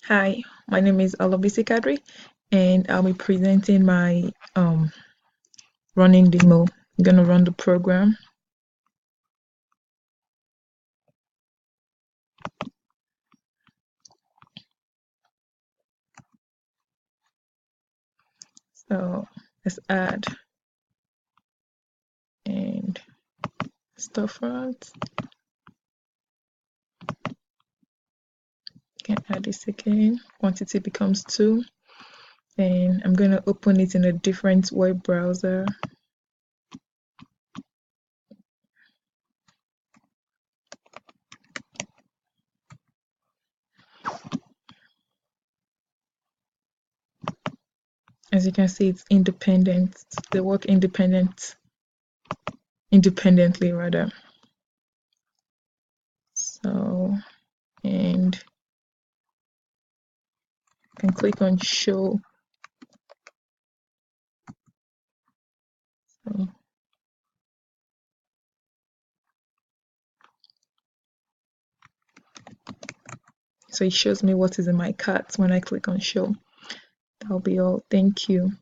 Hi, my name is Alobisi Kadri, and I'll be presenting my running demo. I'm gonna run the program. So let's add and storefront. Can add this again. Quantity becomes 2, and I'm gonna open it in a different web browser. As you can see, it's independent. They work independently rather. So, and I can click on show. So it shows me what is in my cart when I click on show. That'll be all. Thank you.